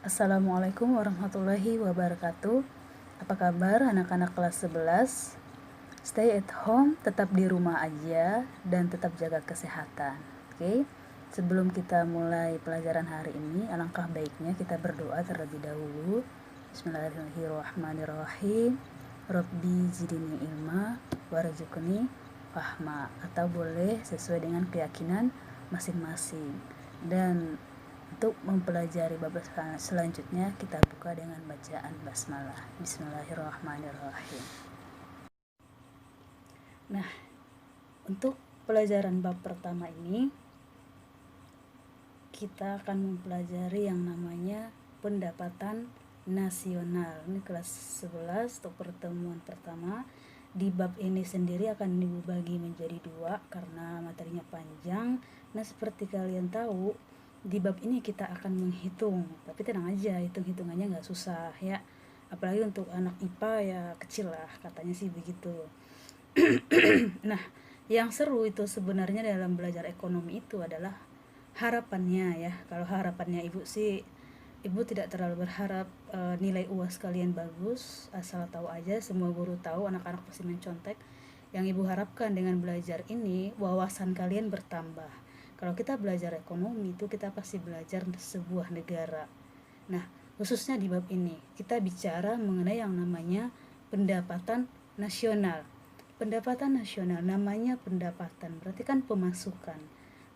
Assalamualaikum warahmatullahi wabarakatuh. Apa kabar anak-anak kelas 11? Stay at home, tetap di rumah aja dan tetap jaga kesehatan. Oke. Sebelum kita mulai pelajaran hari ini, alangkah baiknya kita berdoa terlebih dahulu. Bismillahirrahmanirrahim. Rabbi zidni ilma warzuqni fahma, atau boleh sesuai dengan keyakinan masing-masing. Dan untuk mempelajari bab selanjutnya, kita buka dengan bacaan basmalah. Bismillahirrahmanirrahim. Nah, untuk pelajaran bab pertama ini, kita akan mempelajari yang namanya pendapatan nasional. Ini kelas 11 untuk pertemuan pertama. Di bab ini sendiri akan dibagi menjadi dua karena materinya panjang. Nah, seperti kalian tahu, di bab ini kita akan menghitung, tapi tenang aja, hitung-hitungannya nggak susah ya, apalagi untuk anak IPA ya kecil lah, katanya sih begitu. Nah, yang seru itu sebenarnya dalam belajar ekonomi itu adalah harapannya ya. Kalau harapannya ibu sih, ibu tidak terlalu berharap nilai UAS kalian bagus, asal tahu aja, semua guru tahu, anak-anak pasti mencontek. Yang ibu harapkan dengan belajar ini, wawasan kalian bertambah. Kalau kita belajar ekonomi itu kita pasti belajar sebuah negara. Nah, khususnya di bab ini kita bicara mengenai yang namanya pendapatan nasional. Pendapatan nasional namanya pendapatan, berarti kan pemasukan.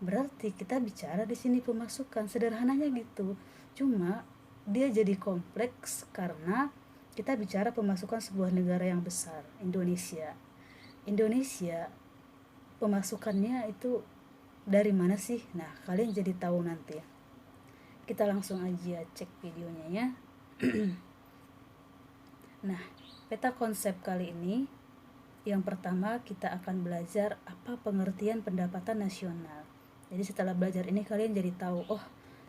Berarti kita bicara di sini pemasukan, sederhananya gitu. Cuma dia jadi kompleks karena kita bicara pemasukan sebuah negara yang besar, Indonesia. Indonesia pemasukannya itu dari mana sih? Nah, kalian jadi tahu nanti. Kita langsung aja cek videonya ya. Nah, peta konsep kali ini, yang pertama kita akan belajar apa pengertian pendapatan nasional. Jadi setelah belajar ini kalian jadi tahu, oh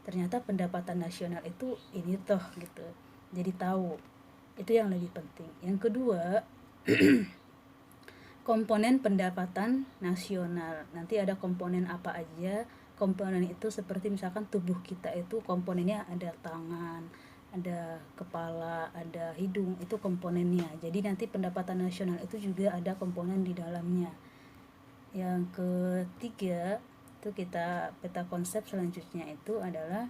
ternyata pendapatan nasional itu ini toh gitu. Jadi tahu. Itu yang lebih penting. Yang kedua, komponen pendapatan nasional. Nanti ada komponen apa aja. Komponen itu seperti misalkan tubuh kita itu komponennya ada tangan, ada kepala, ada hidung, itu komponennya. Jadi nanti pendapatan nasional itu juga ada komponen di dalamnya. Yang ketiga, itu kita peta konsep selanjutnya itu adalah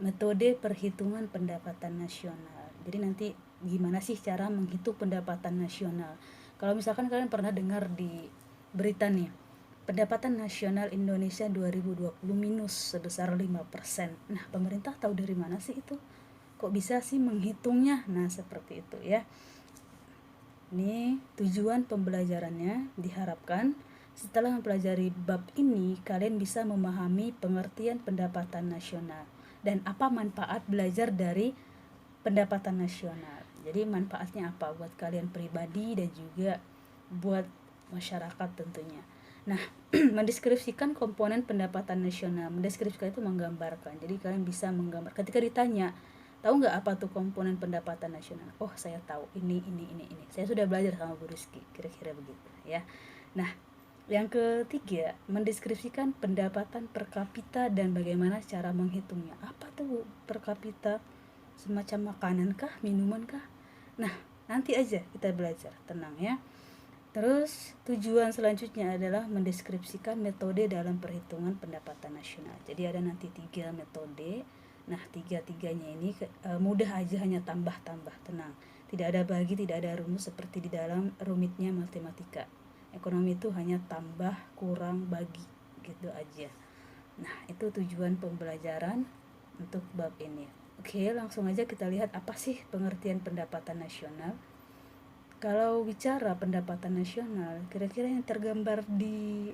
metode perhitungan pendapatan nasional. Jadi nanti gimana sih cara menghitung pendapatan nasional? Kalau misalkan kalian pernah dengar di berita nih, pendapatan nasional Indonesia 2020 minus sebesar 5%. Nah, pemerintah tahu dari mana sih itu? Kok bisa sih menghitungnya? Nah, seperti itu ya. Ini tujuan pembelajarannya, diharapkan setelah mempelajari bab ini kalian bisa memahami pengertian pendapatan nasional dan apa manfaat belajar dari pendapatan nasional. Jadi manfaatnya apa buat kalian pribadi dan juga buat masyarakat tentunya. Nah, mendeskripsikan komponen pendapatan nasional. Mendeskripsikan itu menggambarkan. Jadi kalian bisa menggambar. Ketika ditanya, tahu nggak apa tuh komponen pendapatan nasional? Oh, saya tahu. Ini. Saya sudah belajar sama Bu Rizky. Kira-kira begitu ya. Nah, yang ketiga, mendeskripsikan pendapatan per kapita dan bagaimana cara menghitungnya. Apa tuh per kapita? Semacam makanan kah, minuman kah? Nah, nanti aja kita belajar, tenang ya. Terus tujuan selanjutnya adalah mendeskripsikan metode dalam perhitungan pendapatan nasional. Jadi ada nanti 3 metode. Nah, tiga-tiganya ini mudah aja, hanya tambah-tambah, tenang. Tidak ada bagi, tidak ada rumus seperti di dalam rumitnya matematika. Ekonomi itu hanya tambah, kurang, bagi, gitu aja. Nah, itu tujuan pembelajaran untuk bab ini. Oke, langsung aja kita lihat apa sih pengertian pendapatan nasional. Kalau bicara pendapatan nasional, kira-kira yang tergambar di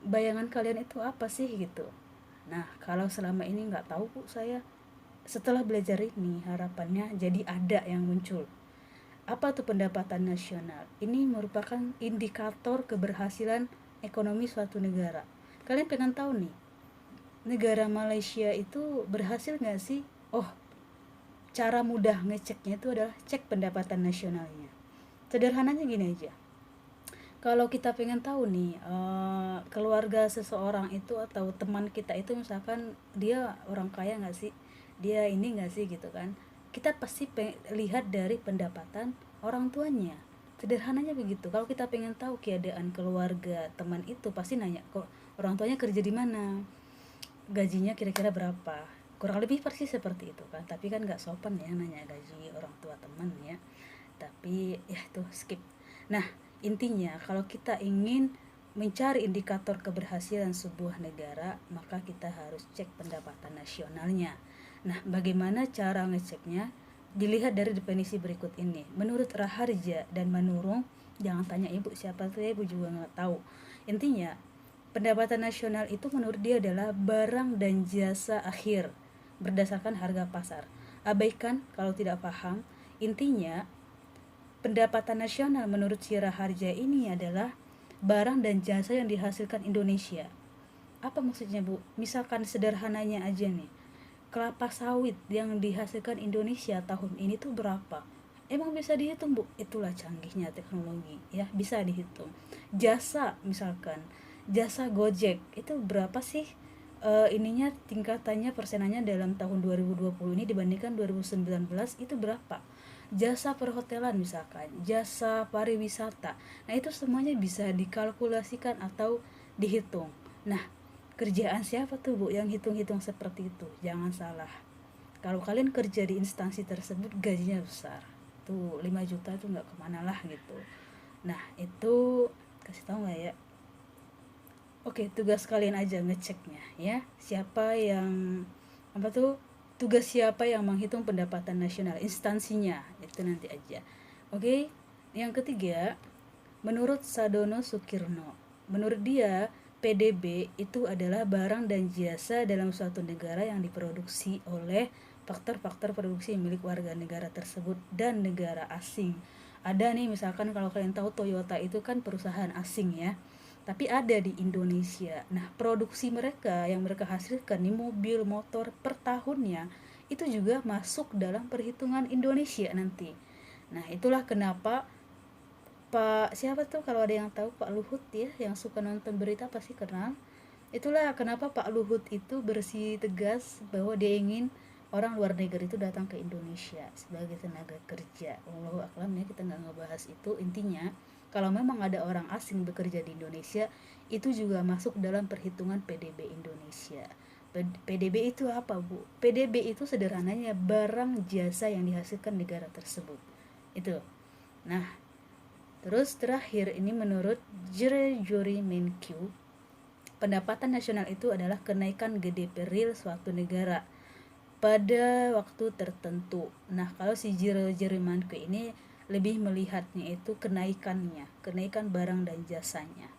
bayangan kalian itu apa sih gitu. Nah, kalau selama ini nggak tahu Bu, saya setelah belajar ini harapannya jadi ada yang muncul. Apa tuh pendapatan nasional? Ini merupakan indikator keberhasilan ekonomi suatu negara. Kalian pengen tahu nih, negara Malaysia itu berhasil nggak sih? Oh, cara mudah ngeceknya itu adalah cek pendapatan nasionalnya. Sederhananya gini aja, kalau kita pengen tahu nih keluarga seseorang itu atau teman kita itu misalkan dia orang kaya nggak sih, dia ini nggak sih gitu kan. Kita pasti lihat dari pendapatan orang tuanya, sederhananya begitu. Kalau kita pengen tahu keadaan keluarga teman itu, pasti nanya kok orang tuanya kerja di mana, gajinya kira-kira berapa, kurang lebih pasti seperti itu kan. Tapi kan nggak sopan ya nanya gaji orang tua teman ya, tapi ya tuh skip. Nah, intinya kalau kita ingin mencari indikator keberhasilan sebuah negara, maka kita harus cek pendapatan nasionalnya. Nah, bagaimana cara ngeceknya? Dilihat dari definisi berikut ini. Menurut Raharja dan Manurung, jangan tanya ibu siapa tuh ya, ibu juga nggak tahu. Intinya, pendapatan nasional itu menurut dia adalah barang dan jasa akhir berdasarkan harga pasar. Abaikan kalau tidak paham. Intinya, pendapatan nasional menurut si Raharja ini adalah barang dan jasa yang dihasilkan Indonesia. Apa maksudnya Bu? Misalkan sederhananya aja nih, kelapa sawit yang dihasilkan Indonesia tahun ini tuh berapa? Emang bisa dihitung Bu? Itulah canggihnya teknologi ya, bisa dihitung. Jasa misalkan, jasa Gojek itu berapa sih ininya tingkatannya persenannya dalam tahun 2020 ini dibandingkan 2019 itu berapa? Jasa perhotelan misalkan, jasa pariwisata. Nah, itu semuanya bisa dikalkulasikan atau dihitung. Nah, kerjaan siapa tuh Bu yang hitung-hitung seperti itu? Jangan salah. Kalau kalian kerja di instansi tersebut gajinya besar. Tuh 5 juta tuh nggak kemana lah gitu. Nah, itu kasih tahu nggak ya? Oke, tugas kalian aja ngeceknya ya. Siapa yang apa tuh? Tugas siapa yang menghitung pendapatan nasional, instansinya itu nanti aja. Oke. Yang ketiga, menurut Sadono Sukirno, menurut dia PDB itu adalah barang dan jasa dalam suatu negara yang diproduksi oleh faktor-faktor produksi milik warga negara tersebut dan negara asing. Ada nih misalkan kalau kalian tahu Toyota itu kan perusahaan asing ya, tapi ada di Indonesia. Nah, produksi mereka yang mereka hasilkan nih mobil, motor per tahunnya itu juga masuk dalam perhitungan Indonesia nanti. Nah, itulah kenapa Pak siapa tuh, kalau ada yang tahu, Pak Luhut ya, yang suka nonton berita pasti kenal. Itulah kenapa Pak Luhut itu bersih tegas bahwa dia ingin orang luar negeri itu datang ke Indonesia sebagai tenaga kerja. Wallahu a'lam ya, kita nggak ngebahas itu. Intinya kalau memang ada orang asing bekerja di Indonesia, itu juga masuk dalam perhitungan PDB Indonesia. PDB itu apa Bu? PDB itu sederhananya barang jasa yang dihasilkan negara tersebut. Itu. Nah, terus terakhir ini menurut Jerry Menkyu, pendapatan nasional itu adalah kenaikan GDP real suatu negara pada waktu tertentu. Nah, kalau si Jerry Menkyu ini lebih melihatnya itu kenaikannya, kenaikan barang dan jasanya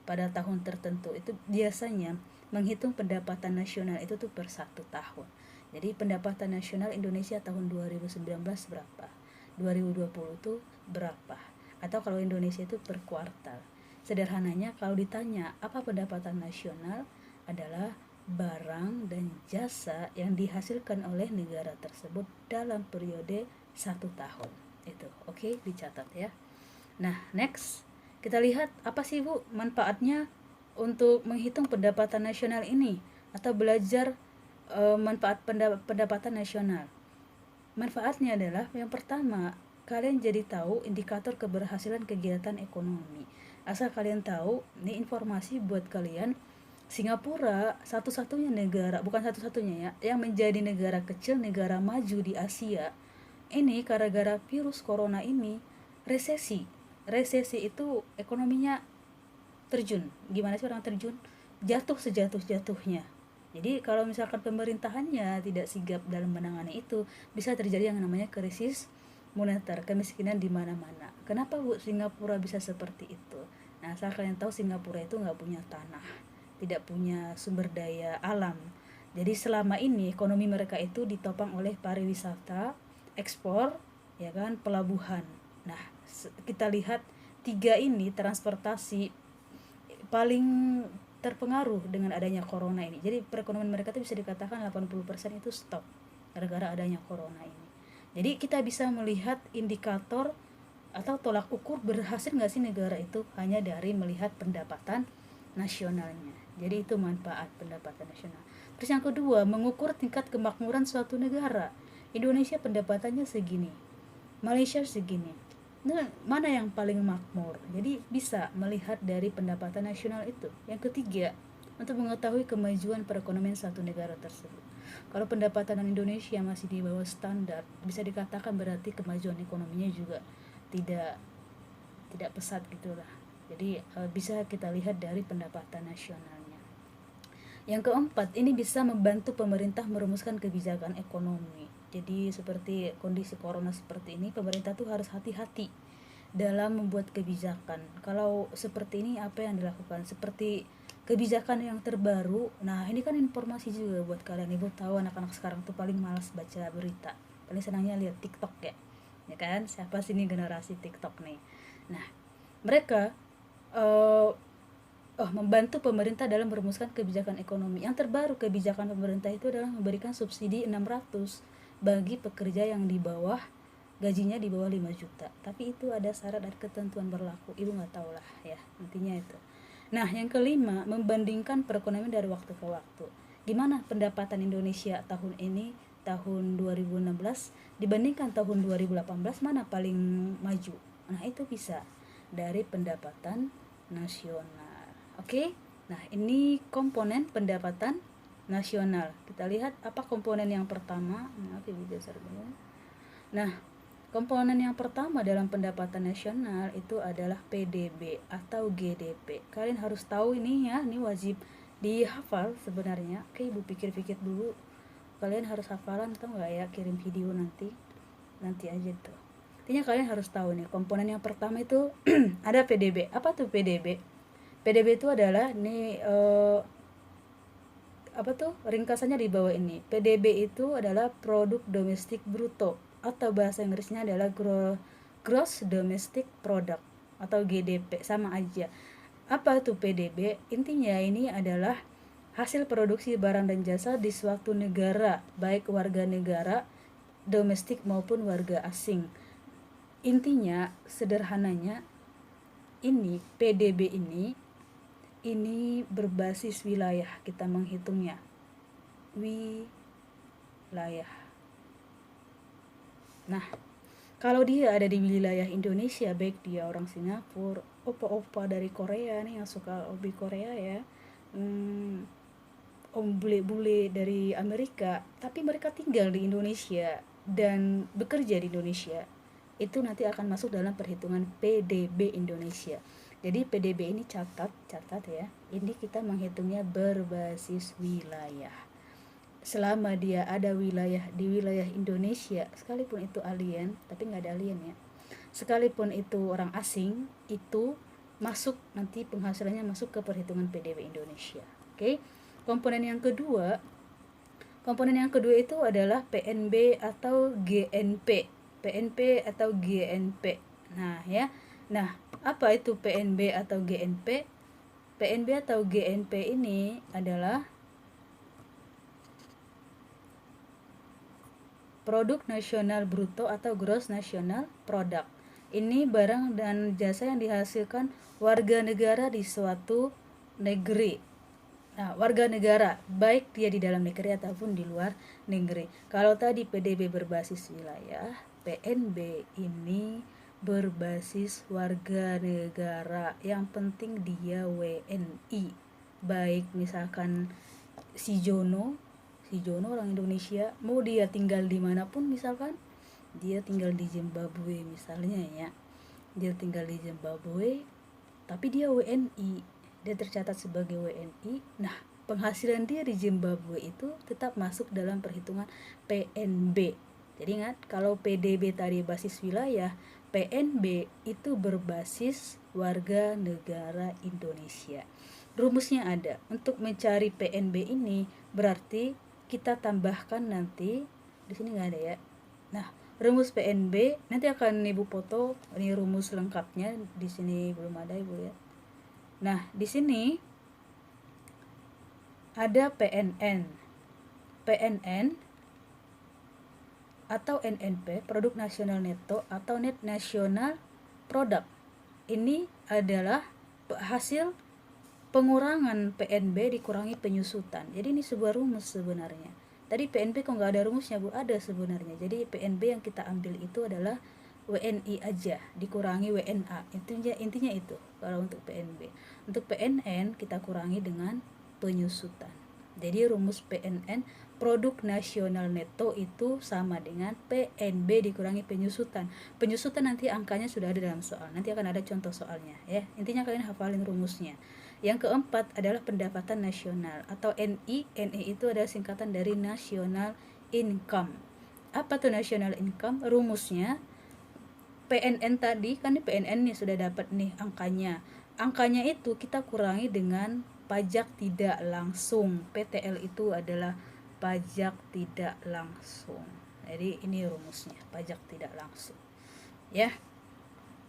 pada tahun tertentu. Itu biasanya menghitung pendapatan nasional itu tuh per 1 tahun. Jadi pendapatan nasional Indonesia tahun 2019 berapa? 2020 tuh berapa? Atau kalau Indonesia itu per kuartal. Sederhananya kalau ditanya apa pendapatan nasional, adalah barang dan jasa yang dihasilkan oleh negara tersebut dalam periode 1 tahun. Itu oke, dicatat ya. Nah, next kita lihat apa sih Bu manfaatnya untuk menghitung pendapatan nasional ini atau belajar manfaat pendapatan nasional. Manfaatnya adalah yang pertama, kalian jadi tahu indikator keberhasilan kegiatan ekonomi. Asal kalian tahu, ini informasi buat kalian. Singapura satu-satunya negara, bukan satu-satunya ya, yang menjadi negara kecil, negara maju di Asia. Ini gara-gara virus corona ini resesi. Resesi itu ekonominya terjun. Gimana sih orang terjun? Jatuh sejatuh-jatuhnya. Jadi kalau misalkan pemerintahannya tidak sigap dalam menangani itu, bisa terjadi yang namanya krisis moneter, kemiskinan di mana-mana. Kenapa Bu Singapura bisa seperti itu? Nah, asal kalian tahu Singapura itu nggak punya tanah, tidak punya sumber daya alam. Jadi selama ini ekonomi mereka itu ditopang oleh pariwisata, ekspor, ya kan, pelabuhan. Nah, kita lihat tiga ini transportasi paling terpengaruh dengan adanya corona ini. Jadi perekonomian mereka itu bisa dikatakan 80% itu stop gara-gara adanya corona ini. Jadi kita bisa melihat indikator atau tolak ukur berhasil nggak sih negara itu hanya dari melihat pendapatan nasionalnya. Jadi itu manfaat pendapatan nasional. Terus yang kedua, mengukur tingkat kemakmuran suatu negara. Indonesia pendapatannya segini, Malaysia segini. Nah, mana yang paling makmur? Jadi bisa melihat dari pendapatan nasional itu. Yang ketiga, untuk mengetahui kemajuan perekonomian suatu negara tersebut. Kalau pendapatan Indonesia masih di bawah standar, bisa dikatakan berarti kemajuan ekonominya juga tidak tidak pesat gitulah. Jadi bisa kita lihat dari pendapatan nasionalnya. Yang keempat, ini bisa membantu pemerintah merumuskan kebijakan ekonomi. Jadi seperti kondisi corona seperti ini, pemerintah tuh harus hati-hati dalam membuat kebijakan. Kalau seperti ini apa yang dilakukan? Seperti kebijakan yang terbaru. Nah, ini kan informasi juga buat kalian. Ibu tahu anak-anak sekarang tuh paling malas baca berita. Paling senangnya lihat TikTok ya. Ya kan? Siapa sih ini generasi TikTok nih? Nah, mereka membantu pemerintah dalam merumuskan kebijakan ekonomi. Yang terbaru kebijakan pemerintah itu adalah memberikan subsidi 600 bagi pekerja yang di bawah gajinya di bawah 5 juta. Tapi itu ada syarat dan ketentuan berlaku. Ibu nggak tahu lah ya, intinya itu. Nah, yang kelima, membandingkan perekonomian dari waktu ke waktu. Gimana pendapatan Indonesia tahun ini, tahun 2016 dibandingkan tahun 2018, mana paling maju? Nah, itu bisa dari pendapatan nasional. Oke. Nah, ini komponen pendapatan nasional. Kita lihat apa komponen yang pertama. Maaf Ibu geser dulu. Nah, komponen yang pertama dalam pendapatan nasional itu adalah PDB atau GDP. Kalian harus tahu ini ya, ini wajib dihafal sebenarnya. Oke, Ibu pikir-pikir dulu. Kalian harus hafalan atau enggak ya, kirim video nanti aja tuh. Intinya kalian harus tahu nih, komponen yang pertama itu ada PDB. Apa tuh PDB? PDB itu adalah ini ringkasannya di bawah ini. PDB itu adalah produk domestik bruto atau bahasa Inggrisnya adalah gross domestic product atau GDP, sama aja. Apa tuh PDB? Intinya ini adalah hasil produksi barang dan jasa di suatu negara, baik warga negara domestik maupun warga asing. Intinya sederhananya ini PDB ini berbasis wilayah, kita menghitungnya wilayah. Nah, kalau dia ada di wilayah Indonesia, baik dia orang Singapura, opa-opa dari Korea nih yang suka hobi Korea ya, om bule-bule dari Amerika, tapi mereka tinggal di Indonesia dan bekerja di Indonesia, itu nanti akan masuk dalam perhitungan PDB Indonesia. Jadi PDB ini catat ya, ini kita menghitungnya berbasis wilayah. Selama dia ada di wilayah Indonesia, sekalipun itu alien, tapi nggak ada alien ya, sekalipun itu orang asing, itu masuk nanti penghasilannya masuk ke perhitungan PDB Indonesia. Oke. Komponen yang kedua itu adalah PNB atau GNP. PNP atau GNP. Nah, ya. Nah, apa itu PNB atau GNP? PNB atau GNP ini adalah produk nasional bruto atau gross national product. Ini barang dan jasa yang dihasilkan warga negara di suatu negeri. Nah, warga negara, baik dia di dalam negeri ataupun di luar negeri. Kalau tadi PDB berbasis wilayah, PNB ini berbasis warga negara. Yang penting dia WNI. Baik misalkan si Jono orang Indonesia, mau dia tinggal dimanapun, misalkan dia tinggal di Zimbabwe misalnya ya, dia tinggal di Zimbabwe tapi dia WNI, dia tercatat sebagai WNI. Nah, penghasilan dia di Zimbabwe itu tetap masuk dalam perhitungan PNB. Jadi ingat, kalau PDB tadi basis wilayah, PNB itu berbasis warga negara Indonesia. Rumusnya ada. Untuk mencari PNB ini berarti kita tambahkan nanti, di sini nggak ada ya. Nah, rumus PNB nanti akan Ibu foto, ini rumus lengkapnya, di sini belum ada Ibu ya. Nah, di sini ada PNN atau NNP, produk nasional neto atau net national product. Ini adalah hasil pengurangan PNB dikurangi penyusutan. Jadi ini sebuah rumus sebenarnya. Tadi PNB kok nggak ada rumusnya Bu? Ada sebenarnya. Jadi PNB yang kita ambil itu adalah WNI aja dikurangi WNA. Intinya itu kalau untuk PNB. Untuk PNN kita kurangi dengan penyusutan. Jadi rumus PNN, produk nasional neto, itu sama dengan PNB dikurangi penyusutan. Penyusutan nanti angkanya sudah ada dalam soal. Nanti akan ada contoh soalnya ya. Intinya kalian hafalin rumusnya. Yang keempat adalah pendapatan nasional atau NI. NI itu adalah singkatan dari national income. Apa tuh national income? Rumusnya PNN tadi kan, ini PNN nih sudah dapat nih angkanya. Angkanya itu kita kurangi dengan pajak tidak langsung. PTL itu adalah pajak tidak langsung. Jadi ini rumusnya, pajak tidak langsung. Ya.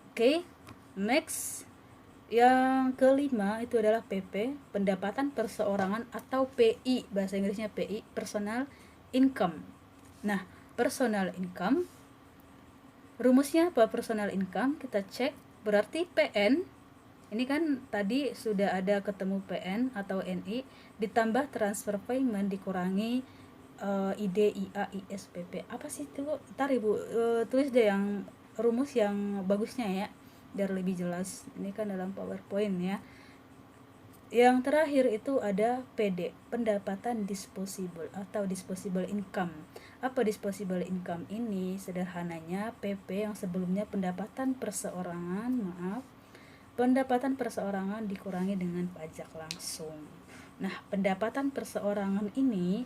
Oke. Next. Yang kelima itu adalah PP, pendapatan perseorangan atau PI, bahasa Inggrisnya PI, personal income. Nah, personal income, rumusnya apa personal income? Kita cek, berarti PN, ini kan tadi sudah ada ketemu PN atau NI, ditambah transfer payment dikurangi ID, IA, IS, PP. Apa sih itu? Ntar Ibu tulis deh yang rumus yang bagusnya ya, biar lebih jelas. Ini kan dalam PowerPoint ya. Yang terakhir itu ada PD, pendapatan disposable atau disposable income. Apa disposable income ini? Sederhananya PP yang sebelumnya pendapatan perseorangan, pendapatan perseorangan dikurangi dengan pajak langsung. Nah, pendapatan perseorangan ini,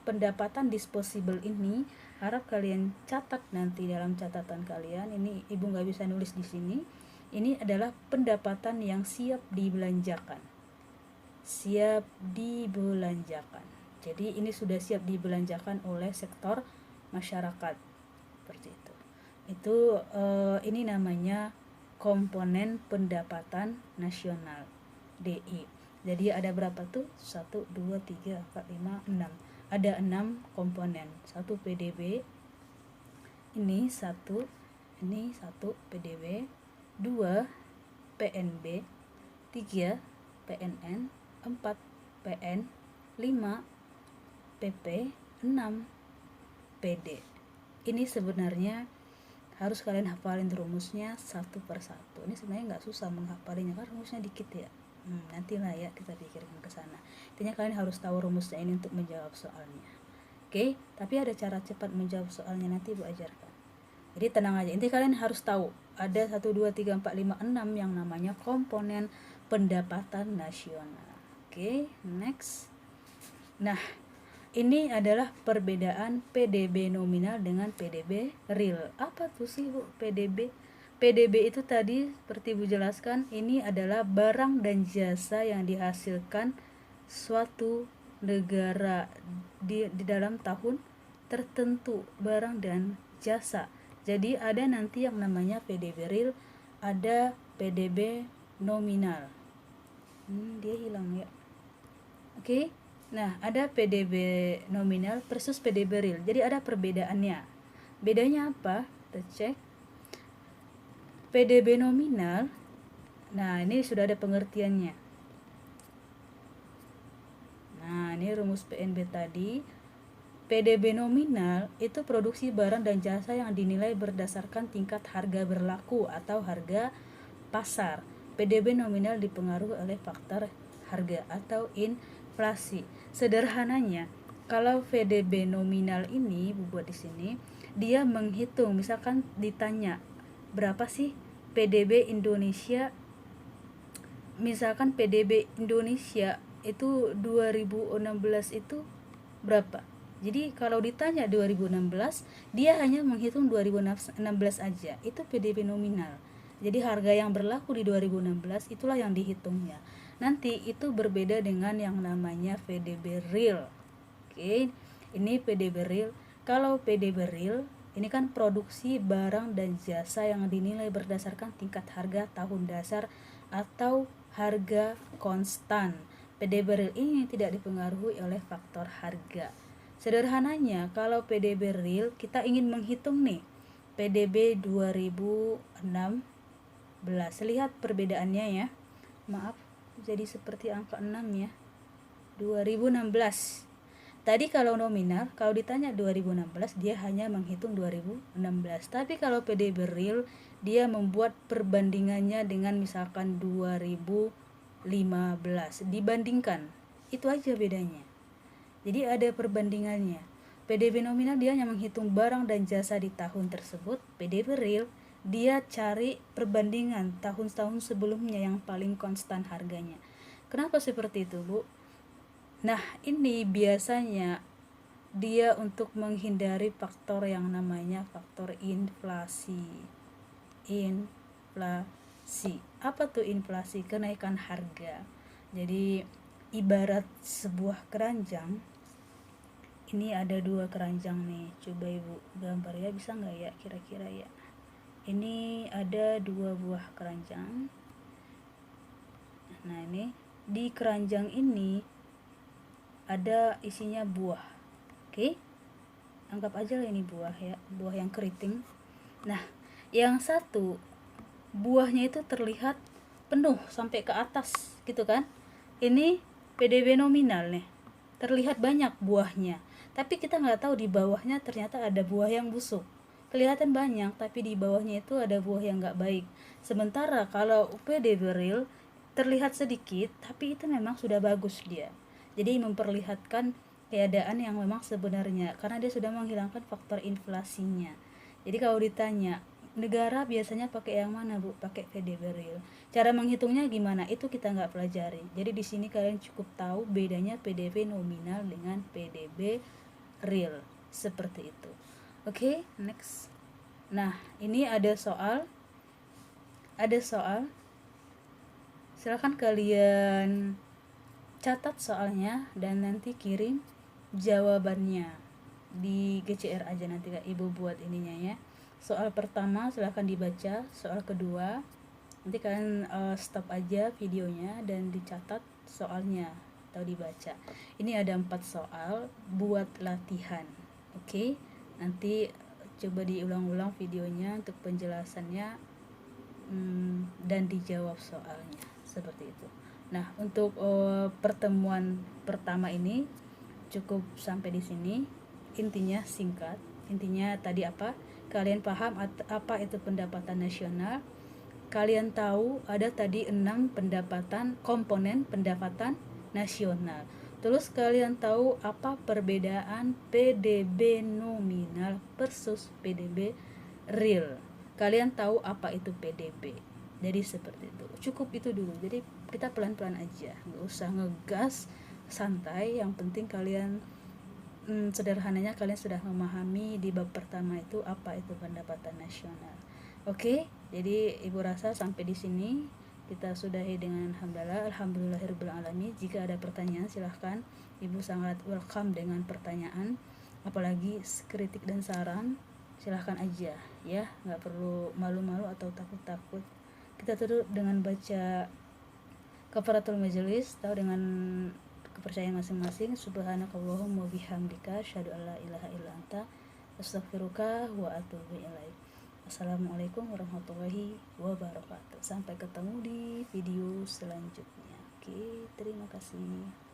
pendapatan disposable ini, harap kalian catat nanti dalam catatan kalian. Ini Ibu nggak bisa nulis di sini. Ini adalah pendapatan yang siap dibelanjakan. Siap dibelanjakan. Jadi ini sudah siap dibelanjakan oleh sektor masyarakat. Seperti itu. Itu ini namanya komponen pendapatan nasional, DI. Jadi ada berapa tuh? 1, 2, 3, 4, 5, 6. Ada 6 komponen. 1 PDB. Ini 1 PDB, 2 PNB, 3 PNN, 4 PN, 5 PP, 6 PD. Ini sebenarnya harus kalian hafalin rumusnya satu per satu. Ini sebenarnya nggak susah menghafalinya kan rumusnya dikit ya. Nantilah ya kita pikirkan ke sana. Intinya kalian harus tahu rumusnya ini untuk menjawab soalnya. Oke, tapi ada cara cepat menjawab soalnya, nanti Bu ajarkan. Jadi tenang aja, intinya kalian harus tahu ada 1, 2, 3, 4, 5, 6 yang namanya komponen pendapatan nasional. Oke, next. Nah, ini adalah perbedaan PDB nominal dengan PDB real. Apa tuh sih Bu PDB? PDB itu tadi seperti Ibu jelaskan, ini adalah barang dan jasa yang dihasilkan suatu negara di dalam tahun tertentu, barang dan jasa. Jadi ada nanti yang namanya PDB real, ada PDB nominal. Dia hilang ya. Oke. Nah, ada PDB nominal versus PDB real. Jadi ada perbedaannya. Bedanya apa? Kita cek. PDB nominal, nah ini sudah ada pengertiannya. Nah, ini rumus PNB tadi. PDB nominal itu produksi barang dan jasa yang dinilai berdasarkan tingkat harga berlaku atau harga pasar. PDB nominal dipengaruhi oleh faktor harga atau inflasi. Sederhananya, kalau PDB nominal ini buat di sini, dia menghitung, misalkan ditanya berapa sih PDB Indonesia, misalkan PDB Indonesia itu 2016 itu berapa. Jadi kalau ditanya 2016, dia hanya menghitung 2016 aja, itu PDB nominal. Jadi harga yang berlaku di 2016 itulah yang dihitungnya. Nanti itu berbeda dengan yang namanya PDB real. Oke, ini PDB real. Kalau PDB real ini kan produksi barang dan jasa yang dinilai berdasarkan tingkat harga tahun dasar atau harga konstan. PDB real ini tidak dipengaruhi oleh faktor harga. Sederhananya, kalau PDB real kita ingin menghitung nih PDB 2016. Lihat perbedaannya ya. Maaf, jadi seperti angka 6 ya. 2016. Tadi kalau nominal, kalau ditanya 2016 dia hanya menghitung 2016. Tapi kalau PDB real dia membuat perbandingannya dengan misalkan 2015 dibandingkan. Itu aja bedanya. Jadi ada perbandingannya. PDB nominal dia hanya menghitung barang dan jasa di tahun tersebut. PDB real dia cari perbandingan tahun-tahun sebelumnya yang paling konstan harganya. Kenapa seperti itu, Bu? Nah, ini biasanya dia untuk menghindari faktor yang namanya faktor inflasi. Inflasi. Apa tuh inflasi? Kenaikan harga. Jadi ibarat sebuah keranjang. Ini ada 2 keranjang nih. Coba Ibu gambar ya, bisa nggak ya kira-kira ya? Ini ada 2 buah keranjang. Nah, ini di keranjang ini ada isinya buah. Oke, anggap aja lah ini buah ya, buah yang keriting. Nah, yang satu buahnya itu terlihat penuh sampai ke atas gitu kan. Ini PDB nominal nih, terlihat banyak buahnya, tapi kita nggak tahu di bawahnya ternyata ada buah yang busuk. Kelihatan banyak tapi di bawahnya itu ada buah yang nggak baik. Sementara kalau PDB real terlihat sedikit tapi itu memang sudah bagus dia. Jadi memperlihatkan keadaan yang memang sebenarnya karena dia sudah menghilangkan faktor inflasinya. Jadi kalau ditanya negara biasanya pakai yang mana, Bu? Pakai PDB real. Cara menghitungnya gimana? Itu kita nggak pelajari. Jadi di sini kalian cukup tahu bedanya PDB nominal dengan PDB real. Seperti itu. Oke, next. Nah, ini ada soal. Silakan kalian catat soalnya dan nanti kirim jawabannya di GCR aja, nanti Kak Ibu buat ininya ya. Soal pertama silahkan dibaca, soal kedua nanti kalian stop aja videonya dan dicatat soalnya atau dibaca. Ini ada 4 soal buat latihan. Oke, nanti coba diulang-ulang videonya untuk penjelasannya dan dijawab soalnya seperti itu. Nah, untuk pertemuan pertama ini cukup sampai di sini. Intinya singkat. Intinya tadi apa? Kalian paham apa itu pendapatan nasional? Kalian tahu ada tadi 6 komponen pendapatan nasional. Terus kalian tahu apa perbedaan PDB nominal versus PDB real. Kalian tahu apa itu PDB. Jadi seperti itu. Cukup itu dulu. Jadi kita pelan-pelan aja, nggak usah ngegas, santai. Yang penting kalian sederhananya kalian sudah memahami di bab pertama itu apa itu pendapatan nasional. Oke, jadi Ibu rasa sampai di sini kita sudahi dengan alhamdulillahirabbil alamin. Jika ada pertanyaan silahkan, Ibu sangat welcome dengan pertanyaan, apalagi kritik dan saran silahkan aja ya, nggak perlu malu-malu atau takut-takut. Kita tutup dengan baca kafaratul majelis, tahu dengan kepercayaan masing-masing. Subhanakallahumma bihamdika asyhadu an la ilaha illa anta astaghfiruka wa atubu ilaik. Assalamualaikum warahmatullahi wabarakatuh. Sampai ketemu di video selanjutnya. Oke, terima kasih.